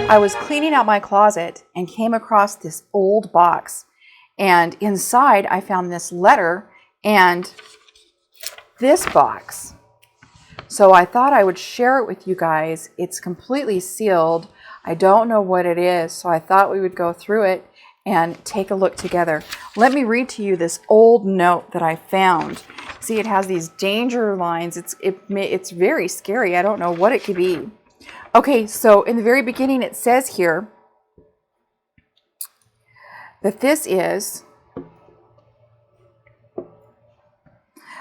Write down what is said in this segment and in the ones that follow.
I was cleaning out my closet and came across this old box, and inside I found this letter and this box. So I thought I would share it with you guys. It's completely sealed. I don't know what it is, so I thought we would go through it and take a look together. Let me read to you this old note that I found. See, it has these danger lines. It's very scary. I don't know what it could be. Okay, so in the very beginning it says here that this is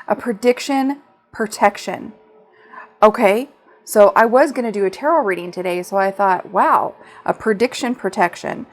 a prediction protection. Okay, so I was going to do a tarot reading today, so I thought, wow, a prediction protection.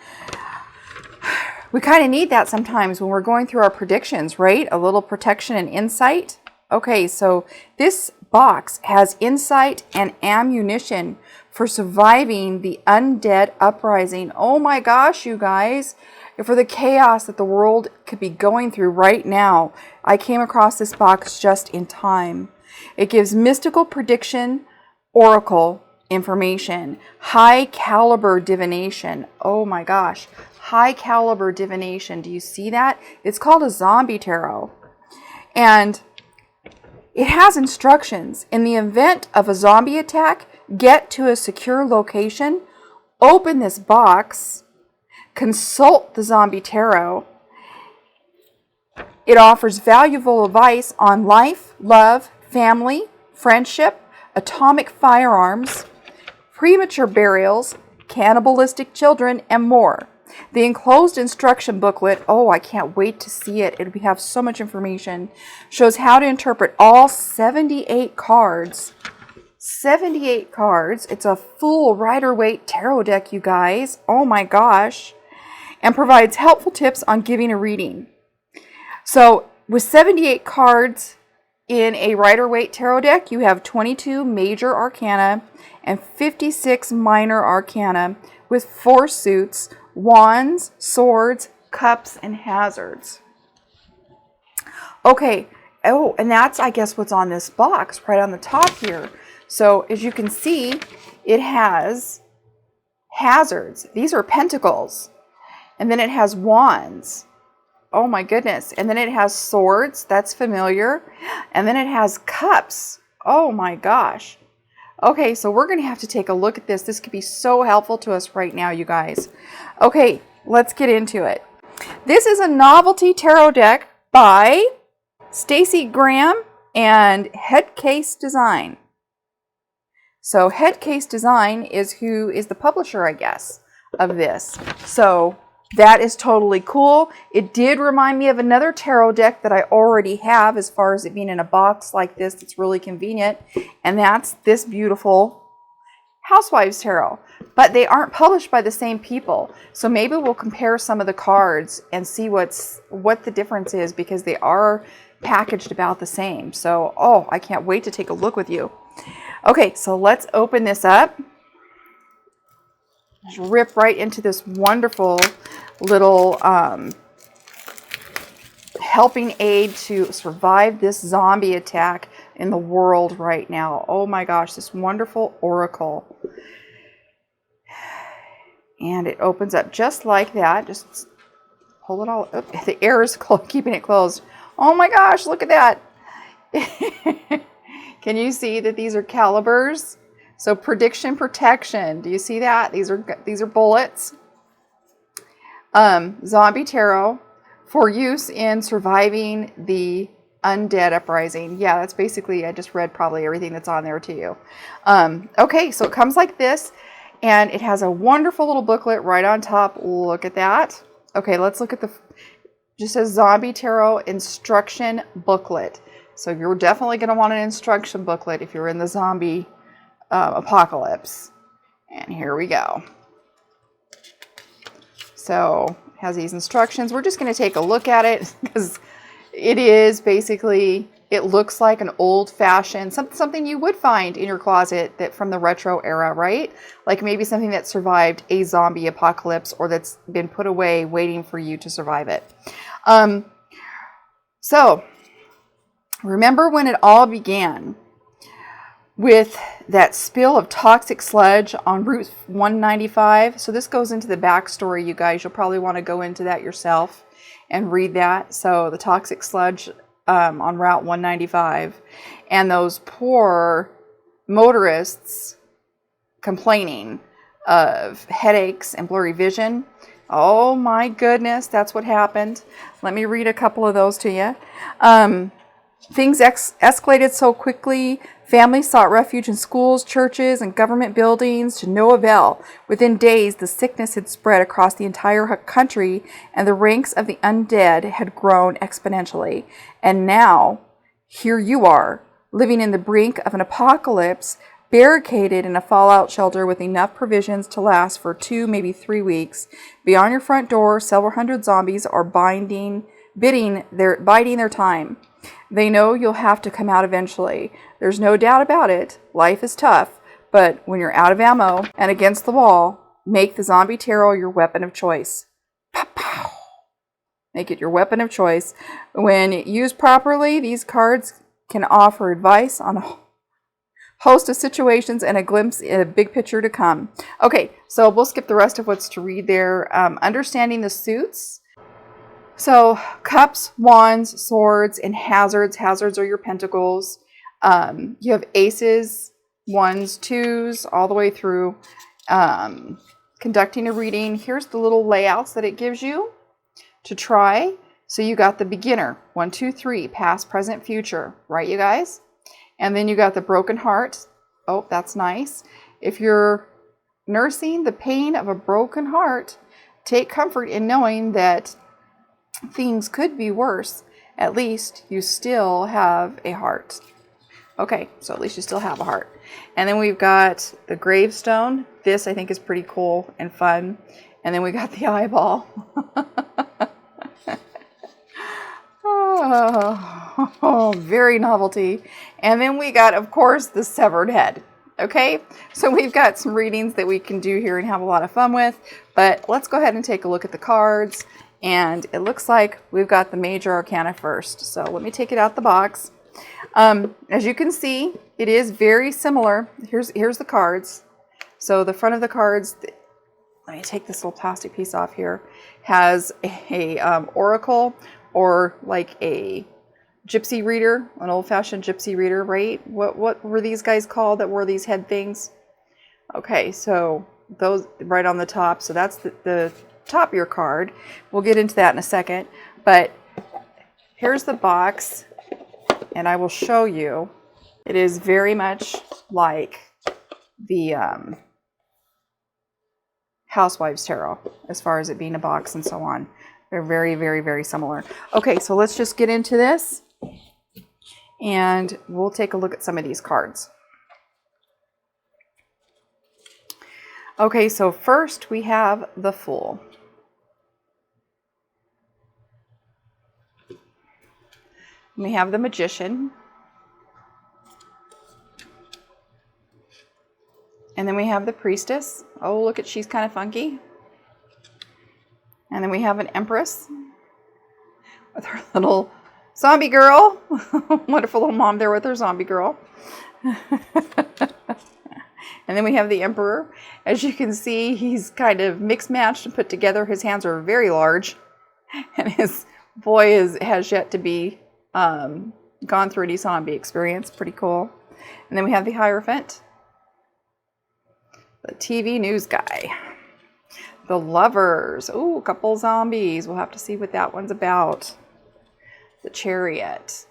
We kind of need that sometimes when we're going through our predictions, right? A little protection and insight. Okay, so this box has insight and ammunition for surviving the undead uprising. Oh my gosh, you guys. For the chaos that the world could be going through right now. I came across this box just in time. It gives mystical prediction, oracle information, high caliber divination. Oh my gosh, high caliber divination. Do you see that? It's called a zombie tarot. And it has instructions. In the event of a zombie attack, get to a secure location, open this box, consult the zombie tarot. It offers valuable advice on life, love, family, friendship, atomic firearms, premature burials, cannibalistic children, and more. The enclosed instruction booklet, oh, I can't wait to see it. It'll have so much information. Shows how to interpret all 78 cards. 78 cards. It's a full Rider-Waite tarot deck, you guys. Oh my gosh. And provides helpful tips on giving a reading. So with 78 cards in a Rider-Waite tarot deck, you have 22 major arcana and 56 minor arcana with 4 suits, wands, swords, cups, and hazards. Okay, oh, and that's, I guess, what's on this box right on the top here. So as you can see, it has hazards. These are pentacles. And then it has wands. Oh my goodness. And then it has swords. That's familiar. And then it has cups. Oh my gosh. Okay, so we're going to have to take a look at this. This could be so helpful to us right now, you guys. Okay, let's get into it. This is a novelty tarot deck by Stacy Graham and Headcase Design. So Headcase Design is who is the publisher, I guess, of this. So that is totally cool. It did remind me of another tarot deck that I already have as far as it being in a box like this. It's really convenient. And that's this beautiful Housewives Tarot. But they aren't published by the same people. So maybe we'll compare some of the cards and see what the difference is, because they are packaged about the same. So, oh, I can't wait to take a look with you. Okay, so let's open this up. Just rip right into this wonderful little helping aid to survive this zombie attack in the world right now. Oh my gosh, this wonderful oracle. And it opens up just like that. Just pull it all up. The air is keeping it closed. Oh my gosh, look at that. Can you see that these are calibers? So prediction protection. Do you see that? These are bullets. Zombie tarot for use in surviving the undead uprising. Yeah, that's basically, I just read probably everything that's on there to you. Okay, so it comes like this, and it has a wonderful little booklet right on top. Look at that. Okay, let's look at just says Zombie Tarot Instruction Booklet. So you're definitely going to want an instruction booklet if you're in the zombie apocalypse. And here we go. So it has these instructions. We're just going to take a look at it because it is basically, it looks like an old-fashioned, something you would find in your closet that from the retro era, right? Like maybe something that survived a zombie apocalypse or that's been put away waiting for you to survive it. So remember when it all began. with that spill of toxic sludge on Route 195. So this goes into the backstory, you guys. You'll probably want to go into that yourself and read that. So the toxic sludge on Route 195 and those poor motorists complaining of headaches and blurry vision. Oh my goodness, that's what happened. Let me read a couple of those to you. Things escalated so quickly. Families sought refuge in schools, churches, and government buildings to no avail. Within days, the sickness had spread across the entire country, and the ranks of the undead had grown exponentially. And now, here you are, living in the brink of an apocalypse, barricaded in a fallout shelter with enough provisions to last for 2, maybe 3 weeks. Beyond your front door, several hundred zombies are biding their time. They know you'll have to come out eventually. There's no doubt about it. Life is tough, but when you're out of ammo and against the wall, make the zombie tarot your weapon of choice. Pow, pow. Make it your weapon of choice. When used properly, these cards can offer advice on a host of situations and a glimpse in a big picture to come. Okay, so we'll skip the rest of what's to read there. Understanding the suits. So cups, wands, swords, and hazards. Hazards are your pentacles. You have aces, ones, twos, all the way through. Conducting a reading. Here's the little layouts that it gives you to try. So you got the beginner, 1, 2, 3, past, present, future, right, you guys? And then you got the broken heart. Oh, that's nice. If you're nursing the pain of a broken heart, take comfort in knowing that things could be worse. At least you still have a heart. Okay, so at least you still have a heart. And then we've got the gravestone. This I think is pretty cool and fun. And then we got the eyeball. Oh, very novelty. And then we got, of course, the severed head. Okay, so we've got some readings that we can do here and have a lot of fun with. But let's go ahead and take a look at the cards. And it looks like we've got the major arcana first. So let me take it out the box. As you can see, it is very similar. Here's the cards. So the front of the cards, let me take this little plastic piece off here, has a oracle, or like a gypsy reader, an old-fashioned gypsy reader, right? What were these guys called that wore these head things? Okay, so those right on the top. So that's the top of your card. We'll get into that in a second. But here's the box, and I will show you. It is very much like the Housewives Tarot, as far as it being a box and so on. They're very, very, very similar. Okay, so let's just get into this, and we'll take a look at some of these cards. Okay, so first we have the Fool. We have the Magician. And then we have the Priestess. Oh, look at, she's kind of funky. And then we have an Empress with her little zombie girl. Wonderful little mom there with her zombie girl. And then we have the Emperor. As you can see, he's kind of mixed matched and put together. His hands are very large. And his boy has yet to be gone through any zombie experience. Pretty cool. And then we have the Hierophant. The TV news guy. The Lovers. Ooh, a couple zombies. We'll have to see what that one's about. The Chariot.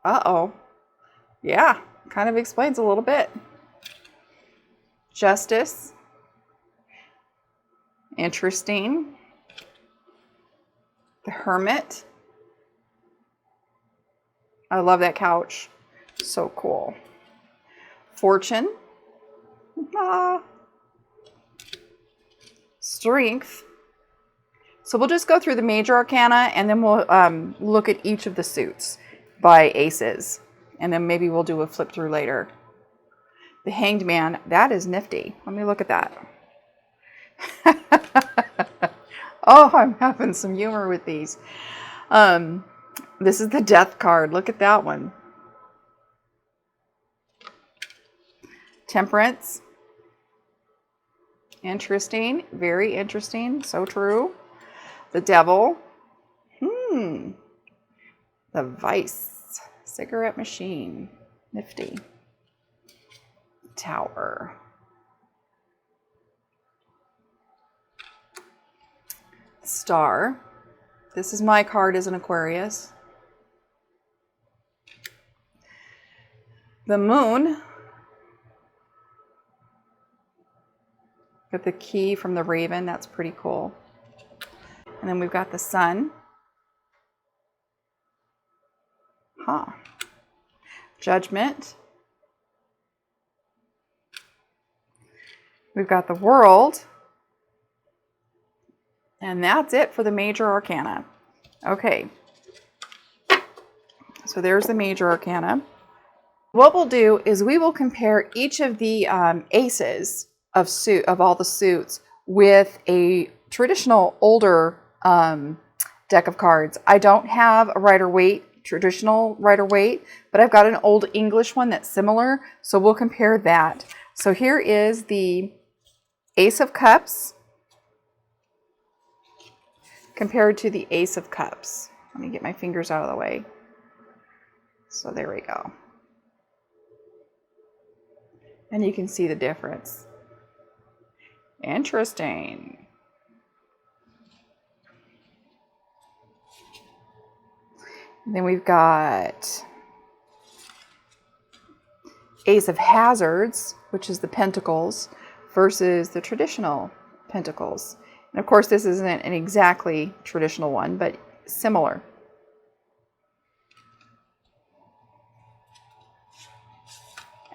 Uh-oh. Yeah, kind of explains a little bit. Justice. Interesting. The Hermit. I love that couch. So cool. Fortune. Ah. Strength. So we'll just go through the major arcana, and then we'll look at each of the suits by aces. And then maybe we'll do a flip through later. The Hanged Man. That is nifty. Let me look at that. Oh, I'm having some humor with these. This is the Death card. Look at that one. Temperance. Interesting. Very interesting. So true. The Devil. The Vice. Cigarette machine. Nifty. Tower. Star. This is my card as an Aquarius. The Moon. Got the key from the Raven. That's pretty cool. And then we've got the Sun. Judgment. We've got the World. And that's it for the major arcana. Okay. So there's the major arcana. What we'll do is we will compare each of the aces of all the suits with a traditional older deck of cards. I don't have a traditional Rider-Waite, but I've got an old English one that's similar. So we'll compare that. So here is the Ace of Cups compared to the Ace of Cups. Let me get my fingers out of the way. So there we go. And you can see the difference. Interesting. And then we've got Ace of Hazards, which is the Pentacles, versus the traditional Pentacles. And of course, this isn't an exactly traditional one, but similar.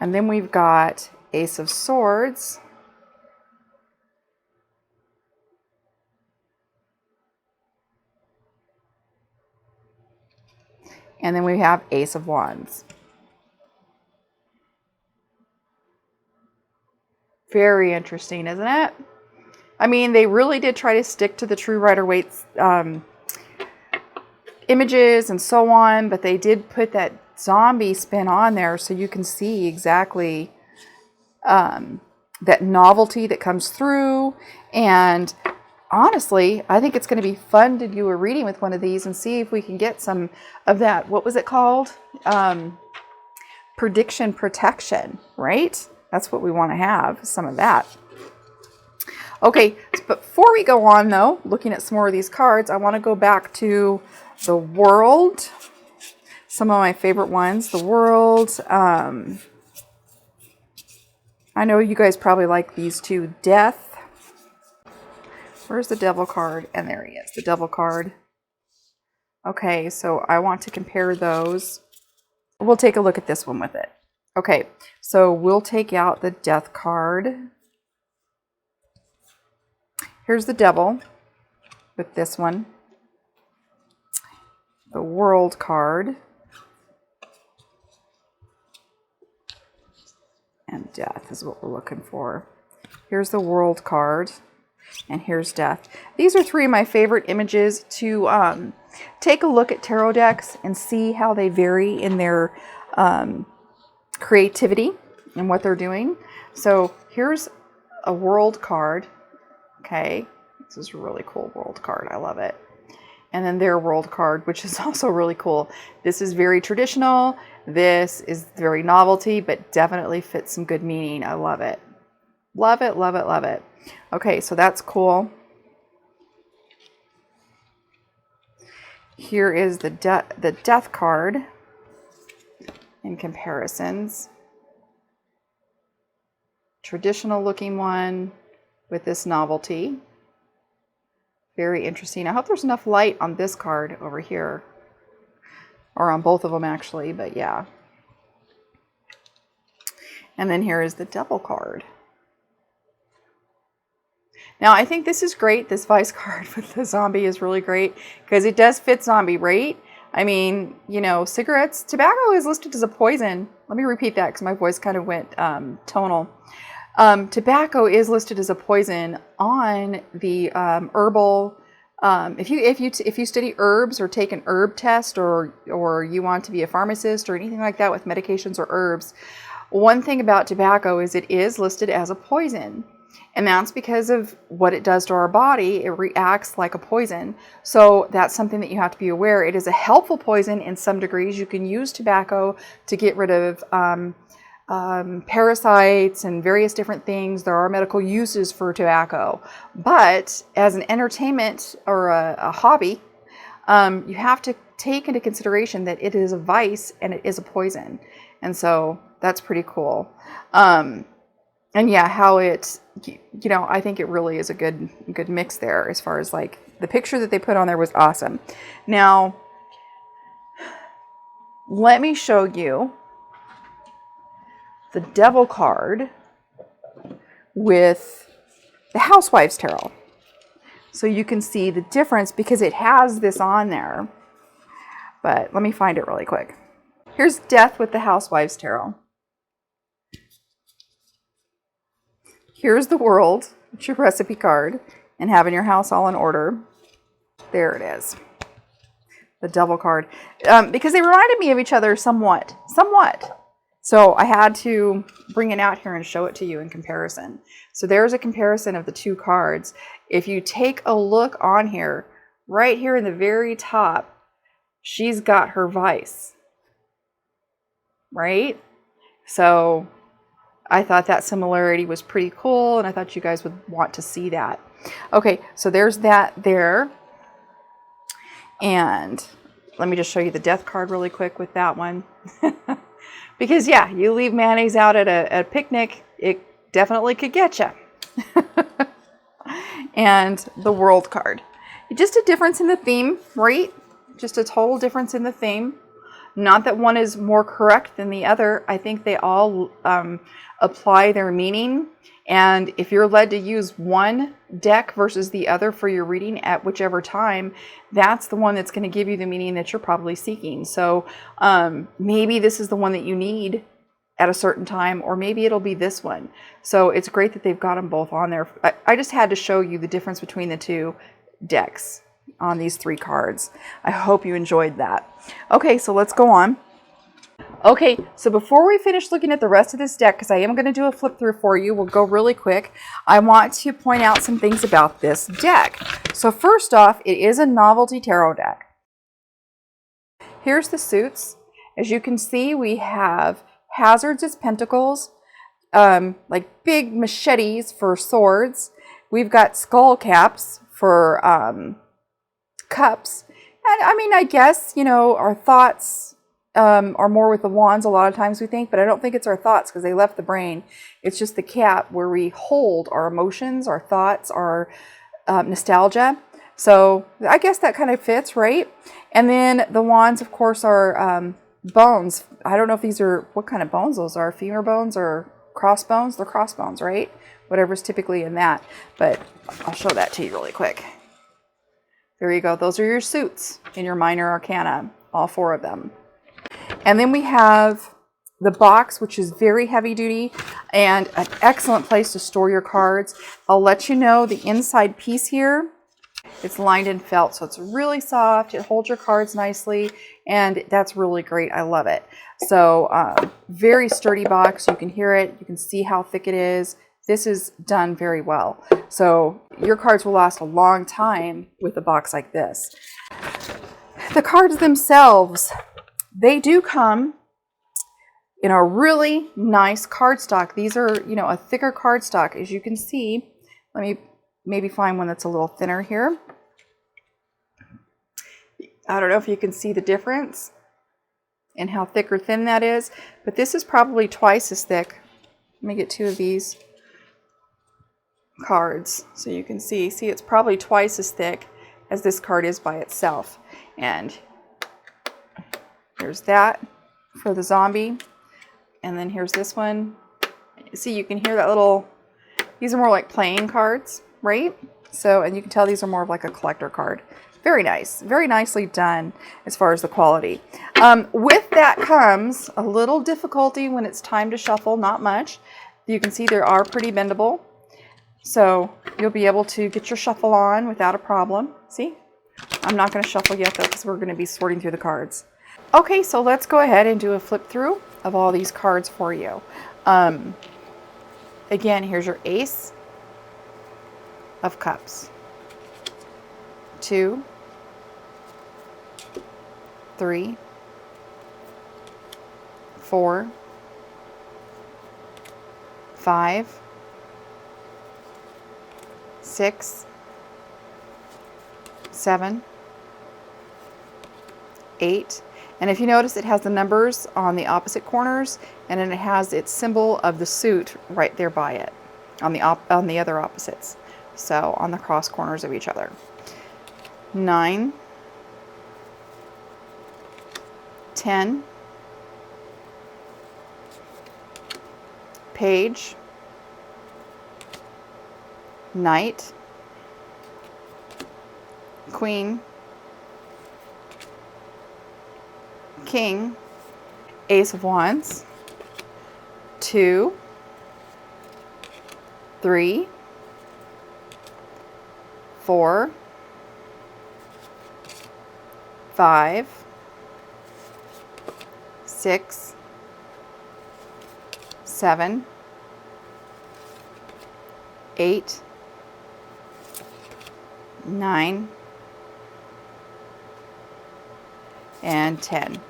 And then we've got Ace of Swords. And then we have Ace of Wands. Very interesting, isn't it? I mean, they really did try to stick to the true Rider-Waite's images and so on, but they did put that zombie spin on there so you can see exactly that novelty that comes through. And honestly, I think it's going to be fun to do a reading with one of these and see if we can get some of that. What was it called? Prediction protection, right? That's what we want to have, some of that. Okay, but before we go on though, looking at some more of these cards, I want to go back to the World. Some of my favorite ones. The World. I know you guys probably like these two. Death. Where's the Devil card? And there he is, the Devil card. Okay, so I want to compare those. We'll take a look at this one with it. Okay, so we'll take out the Death card. Here's the Devil with this one. The World card. And Death is what we're looking for. Here's the World card. And here's Death. These are three of my favorite images to take a look at tarot decks and see how they vary in their creativity and what they're doing. So here's a World card. Okay, this is a really cool World card. I love it. And then their World card, which is also really cool. This is very traditional. This is very novelty, but definitely fits some good meaning. I love it. Love it, love it, love it. Okay, so that's cool. Here is the Death card in comparisons. Traditional looking one with this novelty. Very interesting. I hope there's enough light on this card over here. Or on both of them actually, but yeah. And then here is the Devil card. Now I think this is great. This Vice card with the zombie is really great because it does fit zombie, right? I mean, you know, cigarettes, tobacco is listed as a poison. Let me repeat that because my voice kind of went tonal. Tobacco is listed as a poison on the herbal. If you study herbs or take an herb test or you want to be a pharmacist or anything like that with medications or herbs, One thing about tobacco is it is listed as a poison. And that's because of what it does to our body. It reacts like a poison. So that's something that you have to be aware. It is a helpful poison in some degrees. You can use tobacco to get rid of parasites and various different things. There are medical uses for tobacco. But as an entertainment or a hobby, you have to take into consideration that it is a vice and it is a poison. And so that's pretty cool. And yeah, how it, you know, I think it really is a good mix there as far as like the picture that they put on there was awesome. Now, let me show you the Devil card with the Housewives Tarot. So you can see the difference because it has this on there. But let me find it really quick. Here's Death with the Housewives Tarot. Here's the World, it's your recipe card, and having your house all in order. There it is. The Devil card. Because they reminded me of each other somewhat. So I had to bring it out here and show it to you in comparison. So there's a comparison of the two cards. If you take a look on here, right here in the very top, she's got her vice. Right? So I thought that similarity was pretty cool, and I thought you guys would want to see that. Okay, so there's that there. And let me just show you the Death card really quick with that one. Because, yeah, you leave mayonnaise out at a picnic, it definitely could get you. And the World card. Just a difference in the theme, right? Just a total difference in the theme. Not that one is more correct than the other. I think they all apply their meaning. And if you're led to use one deck versus the other for your reading at whichever time, that's the one that's going to give you the meaning that you're probably seeking. So maybe this is the one that you need at a certain time, or maybe it'll be this one. So it's great that they've got them both on there. I just had to show you the difference between the two decks on these three cards. I hope you enjoyed that. Okay, so let's go on. Okay, so before we finish looking at the rest of this deck, because I am going to do a flip through for you, we'll go really quick. I want to point out some things about this deck. So first off, it is a novelty tarot deck. Here's the suits. As you can see, we have hazards as pentacles, like big machetes for swords. We've got skull caps for cups. And I mean, I guess, you know, our thoughts are more with the wands a lot of times we think, but I don't think it's our thoughts because they left the brain. It's just the cap where we hold our emotions, our thoughts, our nostalgia. So I guess that kind of fits, right? And then the wands, of course, are bones. I don't know if these are, what kind of bones those are, femur bones or crossbones? They're crossbones, right? Whatever's typically in that. But I'll show that to you really quick. There you go. Those are your suits in your minor arcana, all four of them. And then we have the box, which is very heavy duty and an excellent place to store your cards. I'll let you know the inside piece here. It's lined in felt, so it's really soft. It holds your cards nicely, and that's really great. I love it. So very sturdy box. You can hear it. You can see how thick it is. This is done very well. So your cards will last a long time with a box like this. The cards themselves, they do come in a really nice cardstock. These are, you know, a thicker cardstock, as you can see. Let me maybe find one that's a little thinner here. I don't know if you can see the difference in how thick or thin that is, but this is probably twice as thick. Let me get two of these cards so you can see. See, it's probably twice as thick as this card is by itself. And there's that for the zombie. And then here's this one. See, you can hear that little, these are more like playing cards, right? So, and you can tell these are more of like a collector card. Very nice. Very nicely done as far as the quality. With that comes a little difficulty when it's time to shuffle, not much. You can see they are pretty bendable. So you'll be able to get your shuffle on without a problem. See? I'm not going to shuffle yet though because we're going to be sorting through the cards. Okay, so let's go ahead and do a flip through. of all these cards for you. Again, here's your Ace of Cups. 2, 3, 4, 5, 6, 7, 8. And if you notice, it has the numbers on the opposite corners, and then it has its symbol of the suit right there by it on the other opposites. So on the cross corners of each other. 9, 10, Page, Knight, Queen, King, Ace of Wands, 2, 3, 4, 5, 6, 7, 8, 9, and 10.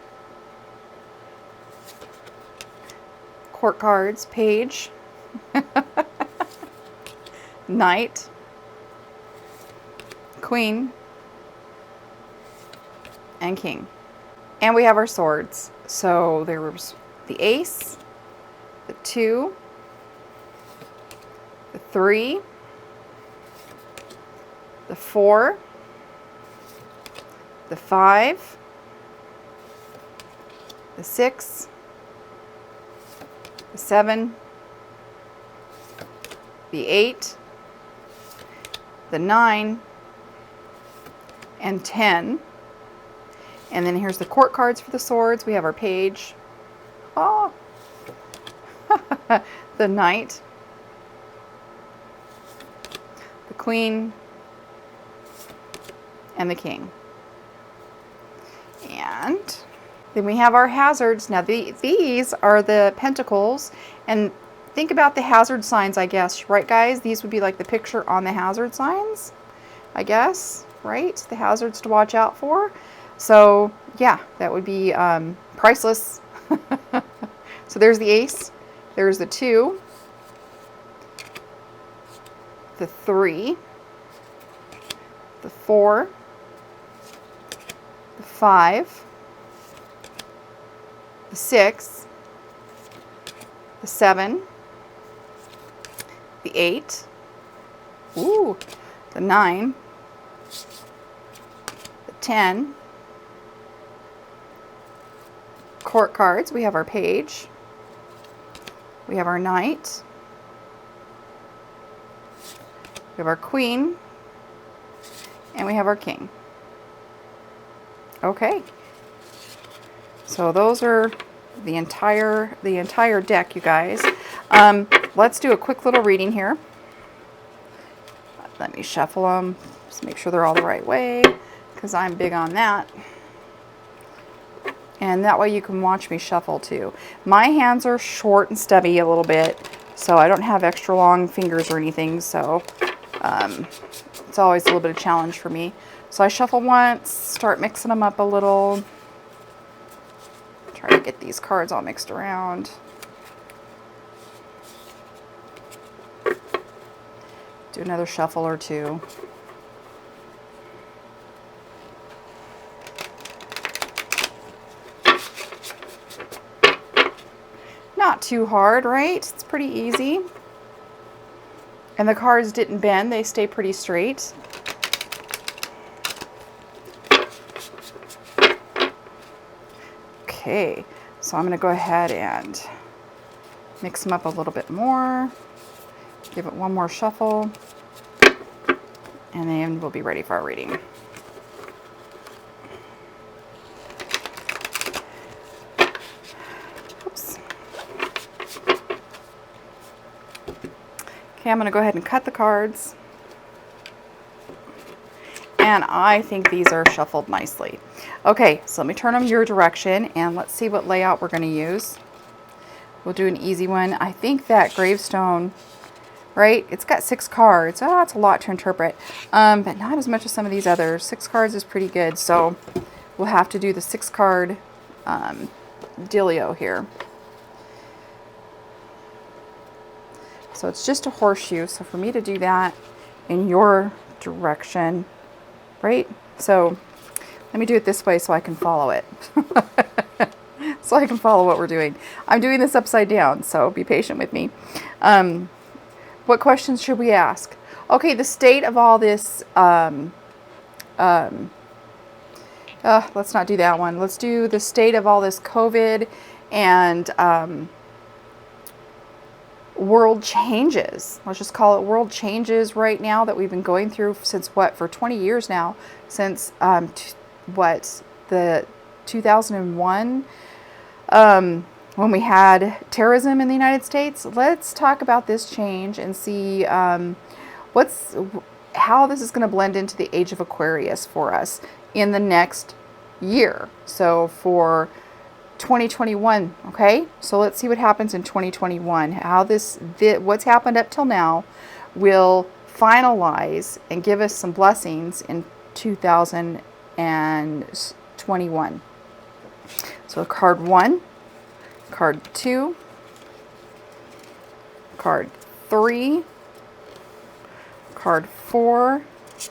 Court cards, Page, Knight, Queen, and King. And we have our swords. So there was the Ace, the 2, the 3, the 4, the 5, the 6, the 7, the 8, the 9, and 10. And then here's the court cards for the swords. We have our Page, oh, the Knight, the Queen, and the King. And then we have our hazards. Now these are the pentacles, and think about the hazard signs, I guess, right guys? These would be like the picture on the hazard signs, I guess, right? The hazards to watch out for. So yeah, that would be priceless. So there's the Ace, there's the 2, the 3, the 4, the 5, the 6, the 7, the 8, ooh, the 9, the 10, court cards. We have our Page, we have our Knight, we have our Queen, and we have our King. Okay, so those are the entire deck, you guys. Let's do a quick little reading here. Let me shuffle them, just make sure they're all the right way, because I'm big on that. And that way you can watch me shuffle too. My hands are short and stubby a little bit, so I don't have extra long fingers or anything, so it's always a little bit of a challenge for me. So I shuffle once, start mixing them up a little. Try to get these cards all mixed around. Do another shuffle or two. Not too hard, right? It's pretty easy. And the cards didn't bend, they stay pretty straight. Okay, so I'm going to go ahead and mix them up a little bit more. Give it one more shuffle. And then we'll be ready for our reading. Oops. Okay, I'm going to go ahead and cut the cards. And I think these are shuffled nicely. Okay, so let me turn them your direction and let's see what layout we're going to use. We'll do an easy one. I think that gravestone, right? It's got 6 cards. Oh, it's a lot to interpret, but not as much as some of these others. 6 cards is pretty good. So we'll have to do the 6 card dealio here. So it's just a horseshoe. So for me to do that in your direction, right? So let me do it this way so I can follow it. So I can follow what we're doing. I'm doing this upside down, so be patient with me. What questions should we ask? Okay, the state of all this, let's not do that one. Let's do the state of all this COVID and world changes. Let's just call it world changes right now that we've been going through since what, for 20 years now, since the 2001, when we had terrorism in the United States. Let's talk about this change and see how this is going to blend into the age of Aquarius for us in the next year. So for 2021, okay? So let's see what happens in 2021. How what's happened up till now will finalize and give us some blessings in 2021. So card 1, card 2, card 3, card 4,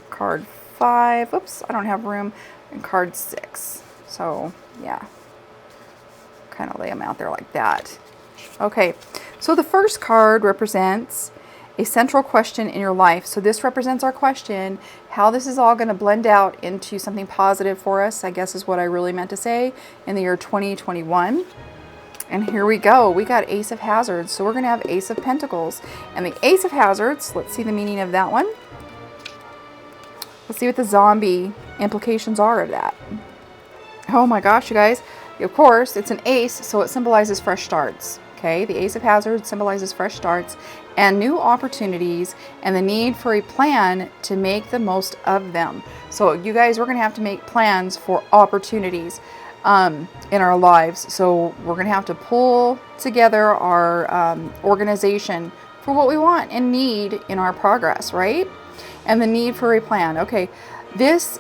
card 5, oops, I don't have room, and card 6. So yeah, kind of lay them out there like that. Okay, so the first card represents a central question in your life. So this represents our question, how this is all going to blend out into something positive for us, I guess is what I really meant to say, in the year 2021. And here we go. We got Ace of Hazards. So we're going to have Ace of Pentacles. And the Ace of Hazards, let's see the meaning of that one. Let's see what the zombie implications are of that. Oh my gosh, you guys. Of course, it's an ace, so it symbolizes fresh starts. Okay, the Ace of Hazards symbolizes fresh starts and new opportunities and the need for a plan to make the most of them. So you guys, we're going to have to make plans for opportunities in our lives. So we're going to have to pull together our organization for what we want and need in our progress, right? And the need for a plan. Okay, this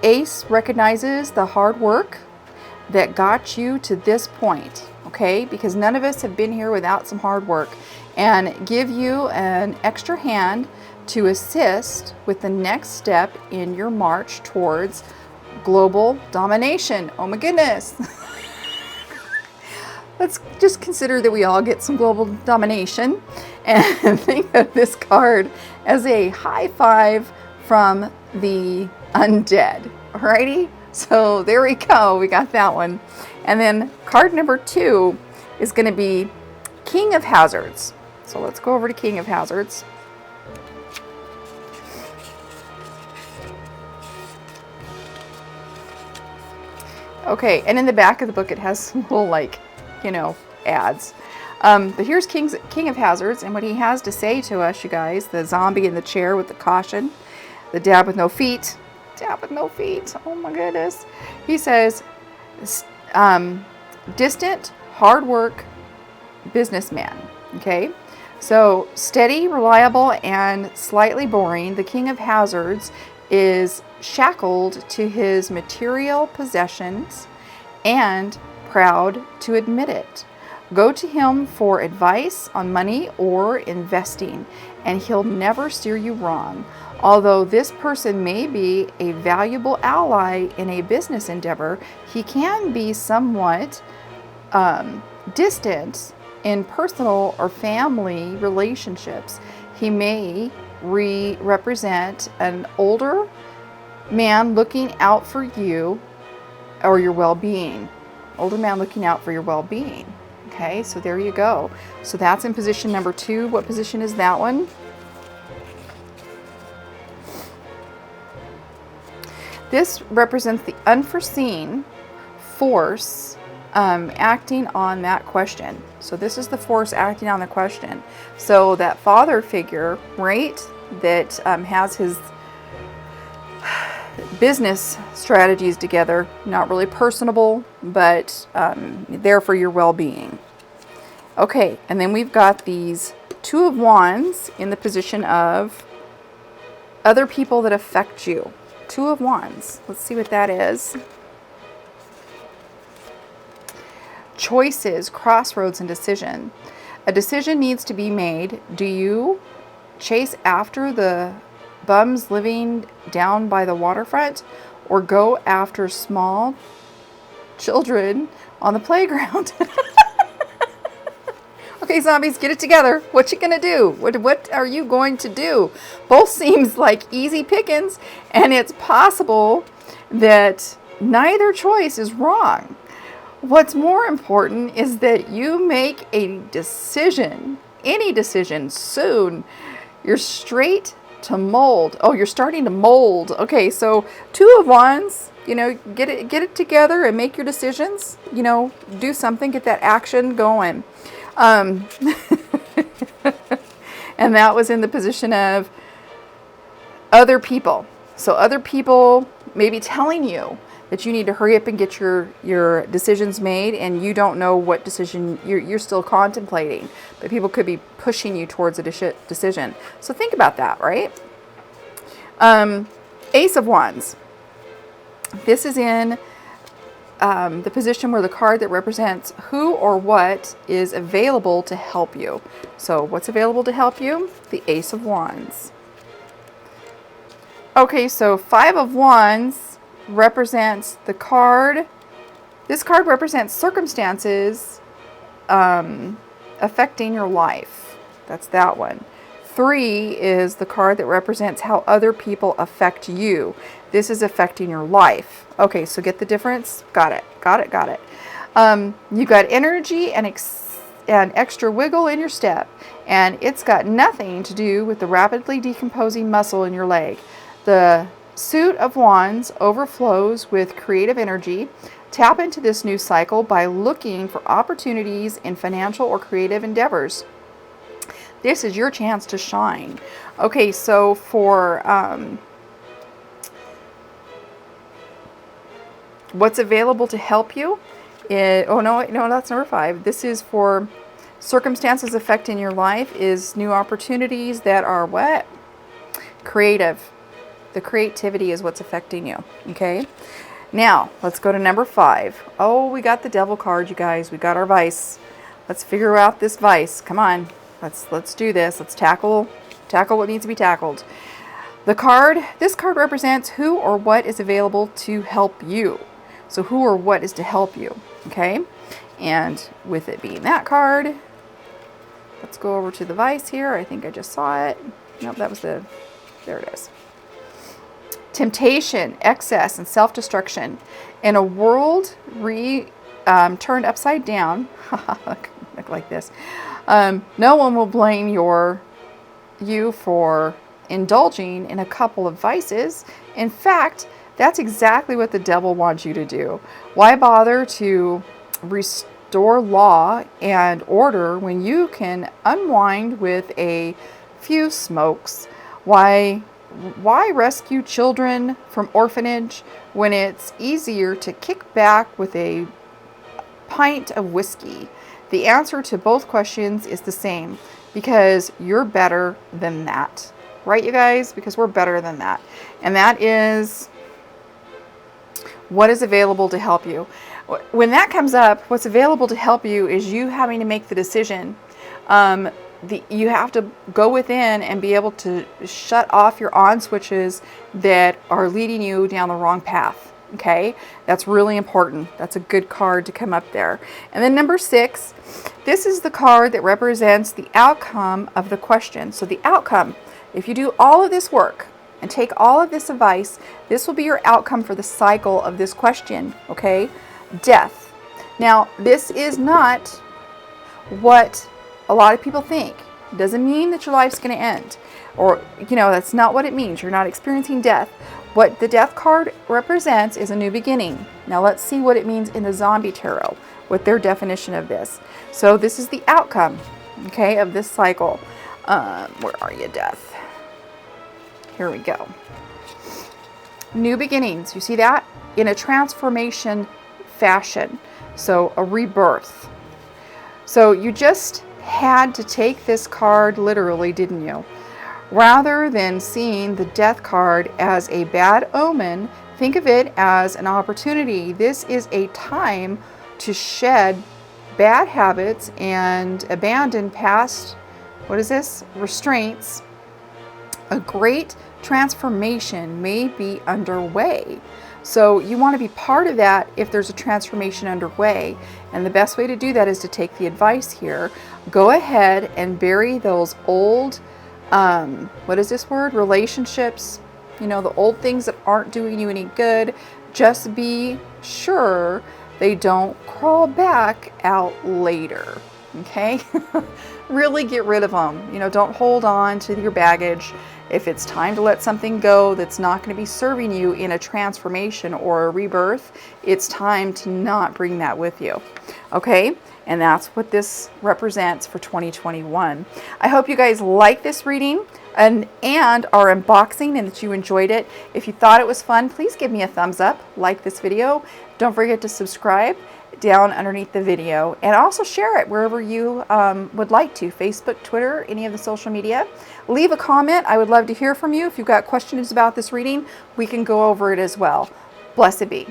ace recognizes the hard work that got you to this point, okay? Because none of us have been here without some hard work, and give you an extra hand to assist with the next step in your march towards global domination. Oh my goodness. Let's just consider that we all get some global domination and think of this card as a high five from the undead. Alrighty? So there we go. We got that one. And then card number 2 is going to be King of Hazards. So let's go over to King of Hazards. Okay, and in the back of the book it has some little, like, you know, ads. But here's King of Hazards, and what he has to say to us, you guys, the zombie in the chair with the caution, the dab with no feet. Dab with no feet. Oh my goodness. He says, distant, hard work businessman. Okay, so steady, reliable, and slightly boring. The King of Hazards is shackled to his material possessions and proud to admit it. Go to him for advice on money or investing, and he'll never steer you wrong. Although this person may be a valuable ally in a business endeavor, he can be somewhat distant in personal or family relationships. He may represent an older man looking out for you or your well-being. Older man looking out for your well-being. Okay, so there you go. So that's in position number 2. What position is that one? This represents the unforeseen force acting on that question. So this is the force acting on the question. So that father figure, right, that has his business strategies together, not really personable, but there for your well-being. Okay, and then we've got these Two of Wands in the position of other people that affect you. Two of Wands. Let's see what that is. Choices, crossroads, and decision. A decision needs to be made. Do you chase after the bums living down by the waterfront, or go after small children on the playground? Okay, zombies, get it together. What you gonna do? What are you going to do? Both seems like easy pickings, and it's possible that neither choice is wrong. What's more important is that you make a decision, any decision, soon. You're straight to mold. Oh, you're starting to mold. Okay, so Two of Wands, you know, get it together and make your decisions. You know, do something, get that action going. And that was in the position of other people. So other people may be telling you that you need to hurry up and get your decisions made, and you don't know what decision you're still contemplating, but people could be pushing you towards a decision. So think about that, right? Ace of Wands. This is in the position where the card that represents who or what is available to help you. So what's available to help you? The Ace of Wands. Okay, so Five of Wands represents the card. This card represents circumstances affecting your life. That's that one. 3 is the card that represents how other people affect you. This is affecting your life. Okay, so get the difference? Got it. You got energy and extra wiggle in your step, and it's got nothing to do with the rapidly decomposing muscle in your leg. The Suit of Wands overflows with creative energy. Tap into this new cycle by looking for opportunities in financial or creative endeavors. This is your chance to shine. Okay, so for what's available to help you? Oh, no, that's number 5. This is for circumstances affecting your life is new opportunities that are what? Creative. The creativity is what's affecting you, okay? Now, let's go to number 5. Oh, we got the Devil card, you guys. We got our vice. Let's figure out this vice. Come on. Let's do this. Let's tackle what needs to be tackled. This card represents who or what is available to help you. So who or what is to help you, okay? And with it being that card, let's go over to the vice here. I think I just saw it. Nope, there it is. Temptation, excess, and self-destruction. In a world turned upside down, look like this, no one will blame you for indulging in a couple of vices. In fact, that's exactly what the devil wants you to do. Why bother to restore law and order when you can unwind with a few smokes? Why rescue children from orphanage when it's easier to kick back with a pint of whiskey? The answer to both questions is the same, because you're better than that. Right, you guys? Because we're better than that. And that is what is available to help you. When that comes up, what's available to help you is you having to make the decision. You have to go within and be able to shut off your on switches that are leading you down the wrong path. Okay, that's really important. That's a good card to come up there. And then number 6, this is the card that represents the outcome of the question. So the outcome, if you do all of this work and take all of this advice, this will be your outcome for the cycle of this question. Okay, death. Now, this is not what a lot of people think. It doesn't mean that your life's going to end, or that's not what it means. You're not experiencing death. What the death card represents is a new beginning. Now let's see what it means in the zombie tarot, what their definition of this. So this is the outcome, okay, of this cycle. Where are you, death? Here we go. New beginnings. You see that? In a transformation fashion. So a rebirth. So you just had to take this card literally, didn't you? Rather than seeing the death card as a bad omen, think of it as an opportunity. This is a time to shed bad habits and abandon past, what is this? Restraints. A great transformation may be underway. So you want to be part of that if there's a transformation underway. And the best way to do that is to take the advice here. Go ahead and bury those old, what is this word? Relationships. You know, the old things that aren't doing you any good. Just be sure they don't crawl back out later. Okay? Really get rid of them. You know, don't hold on to your baggage. If it's time to let something go that's not going to be serving you in a transformation or a rebirth, it's time to not bring that with you. Okay? And that's what this represents for 2021. I hope you guys like this reading and our unboxing and that you enjoyed it. If you thought it was fun, please give me a thumbs up, like this video. Don't forget to subscribe down underneath the video, and also share it wherever you would like to, Facebook, Twitter, any of the social media. Leave a comment. I would love to hear from you. If you've got questions about this reading, we can go over it as well. Blessed be.